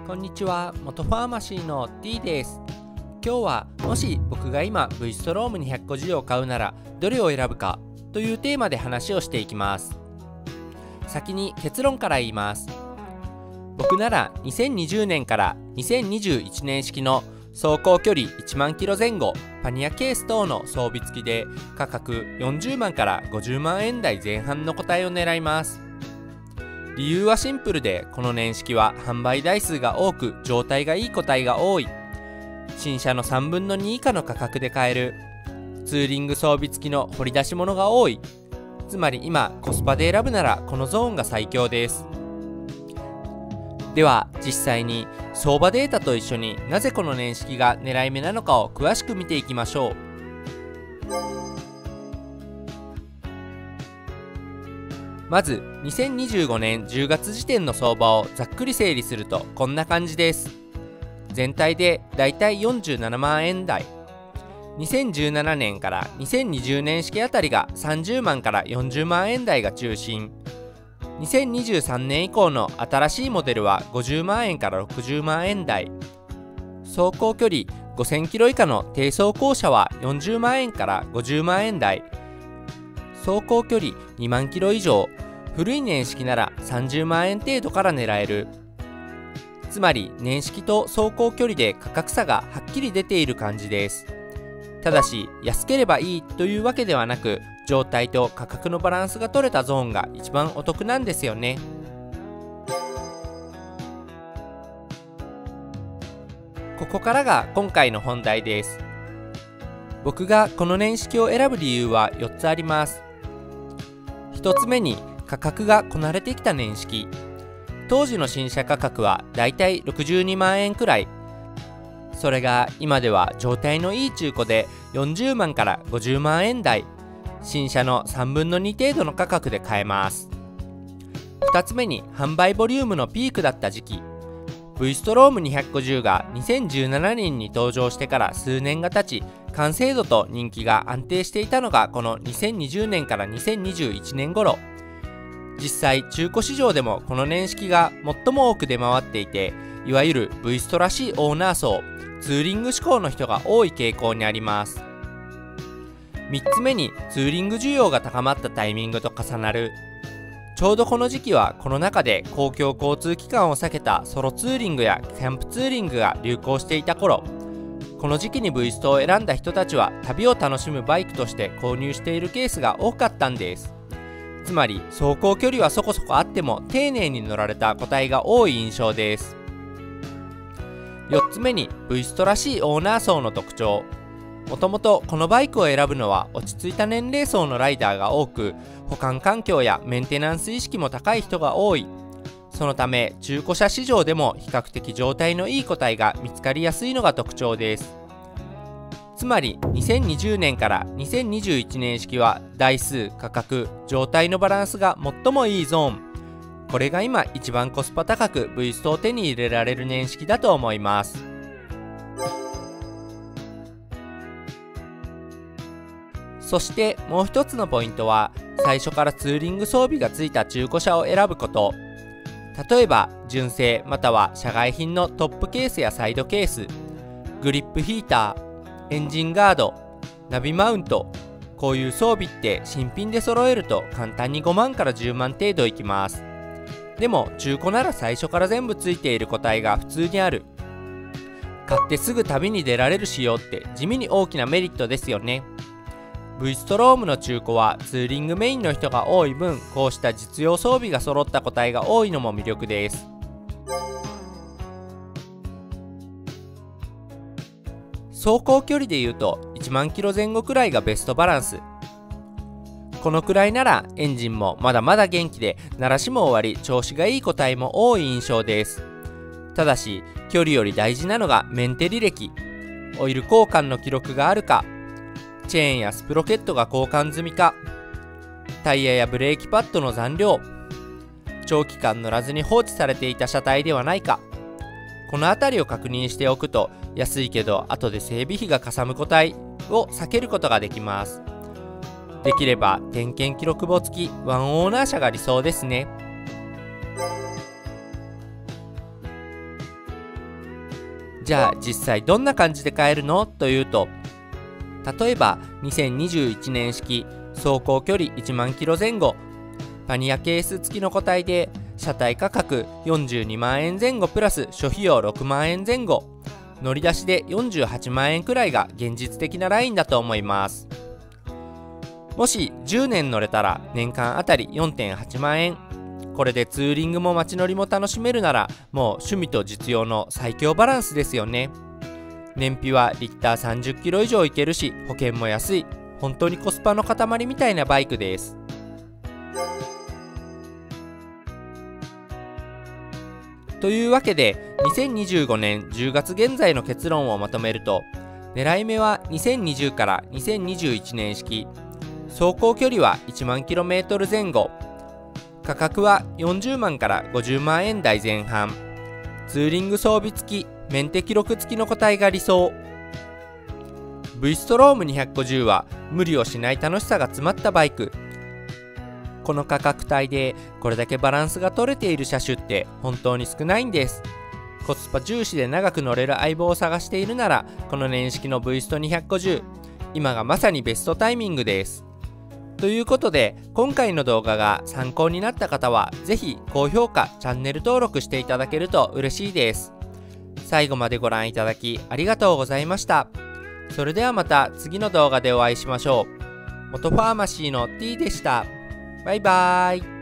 こんにちは、元ファーマシーの T です。今日はもし僕が今 V ストローム250を買うならどれを選ぶかというテーマで話をしていきます。先に結論から言います。僕なら2020年から2021年式の走行距離1万キロ前後パニアケース等の装備付きで価格40万から50万円台前半の個体を狙います。理由はシンプルで、この年式は販売台数が多く状態がいい個体が多い、新車の3分の2以下の価格で買える、ツーリング装備付きの掘り出し物が多い、つまり今コスパで選ぶならこのゾーンが最強です。では実際に相場データと一緒になぜこの年式が狙い目なのかを詳しく見ていきましょう。まず2025年10月時点の相場をざっくり整理するとこんな感じです。全体でだいたい47万円台、2017年から2020年式あたりが30万から40万円台が中心、2023年以降の新しいモデルは50万円から60万円台、走行距離5000キロ以下の低走行車は40万円から50万円台、走行距離2万キロ以上、古い年式なら30万円程度から狙える。つまり年式と走行距離で価格差がはっきり出ている感じです。ただし安ければいいというわけではなく、状態と価格のバランスが取れたゾーンが一番お得なんですよね。ここからが今回の本題です。僕がこの年式を選ぶ理由は4つあります。1つ目に価格がこなれてきた年式。当時の新車価格はだいたい62万円くらい。それが今では状態のいい中古で40万から50万円台、新車の3分の2程度の価格で買えます。2つ目に販売ボリュームのピークだった時期。V ストローム250が2017年に登場してから数年が経ち、完成度と人気が安定していたのがこの2020年から2021年頃。実際中古市場でもこの年式が最も多く出回っていて、いわゆる V ストらしいオーナー層、ツーリング志向の人が多い傾向にあります。3つ目にツーリング需要が高まったタイミングと重なる。ちょうどこの時期はコロナ禍で公共交通機関を避けたソロツーリングやキャンプツーリングが流行していた頃、この時期に V ストを選んだ人たちは旅を楽しむバイクとして購入しているケースが多かったんです。つまり走行距離はそこそこあっても丁寧に乗られた個体が多い印象です。4つ目に V ストらしいオーナー層の特徴。もともとこのバイクを選ぶのは落ち着いた年齢層のライダーが多く、保管環境やメンテナンス意識も高い人が多い。そのため中古車市場でも比較的状態のいい個体が見つかりやすいのが特徴です。つまり2020年から2021年式は台数、価格、状態のバランスが最もいいゾーン。これが今一番コスパ高く V ストを手に入れられる年式だと思います。そしてもう一つのポイントは、最初からツーリング装備がついた中古車を選ぶこと。例えば純正または社外品のトップケースやサイドケース、グリップヒーター、エンジンガード、ナビマウント、こういう装備って新品で揃えると簡単に5万から10万程度いきます。でも中古なら最初から全部ついている個体が普通にある。買ってすぐ旅に出られる仕様って地味に大きなメリットですよね。V ストロームの中古はツーリングメインの人が多い分、こうした実用装備が揃った個体が多いのも魅力です。走行距離でいうと1万キロ前後くらいがベストバランス。このくらいならエンジンもまだまだ元気で鳴らしも終わり、調子がいい個体も多い印象です。ただし距離より大事なのがメンテ履歴、オイル交換の記録があるか、チェーンやスプロケットが交換済みか、タイヤやブレーキパッドの残量、長期間乗らずに放置されていた車体ではないか、この辺りを確認しておくと安いけど後で整備費がかさむ個体を避けることができます。できれば点検記録簿付きワンオーナー車が理想ですね。じゃあ実際どんな感じで買えるのというと、例えば2021年式走行距離1万キロ前後、パニアケース付きの個体で車体価格42万円前後プラス諸費用6万円前後、乗り出しで48万円くらいが現実的なラインだと思います。もし10年乗れたら年間あたり 4.8 万円。これでツーリングも街乗りも楽しめるなら、もう趣味と実用の最強バランスですよね。燃費はリッター30キロ以上いけるし、保険も安い。本当にコスパの塊みたいなバイクです。というわけで2025年10月現在の結論をまとめると、狙い目は2020から2021年式、走行距離は1万 km 前後、価格は40万から50万円台前半、ツーリング装備付きメンテ記録付きの個体が理想。 V ストローム250は無理をしない楽しさが詰まったバイク。この価格帯でこれだけバランスが取れている車種って本当に少ないんです。コスパ重視で長く乗れる相棒を探しているなら、この年式の V スト250、今がまさにベストタイミングです。ということで、今回の動画が参考になった方はぜひ高評価、チャンネル登録していただけると嬉しいです。最後までご覧いただきありがとうございました。それではまた次の動画でお会いしましょう。元ファーマシーの T でした。バイバーイ。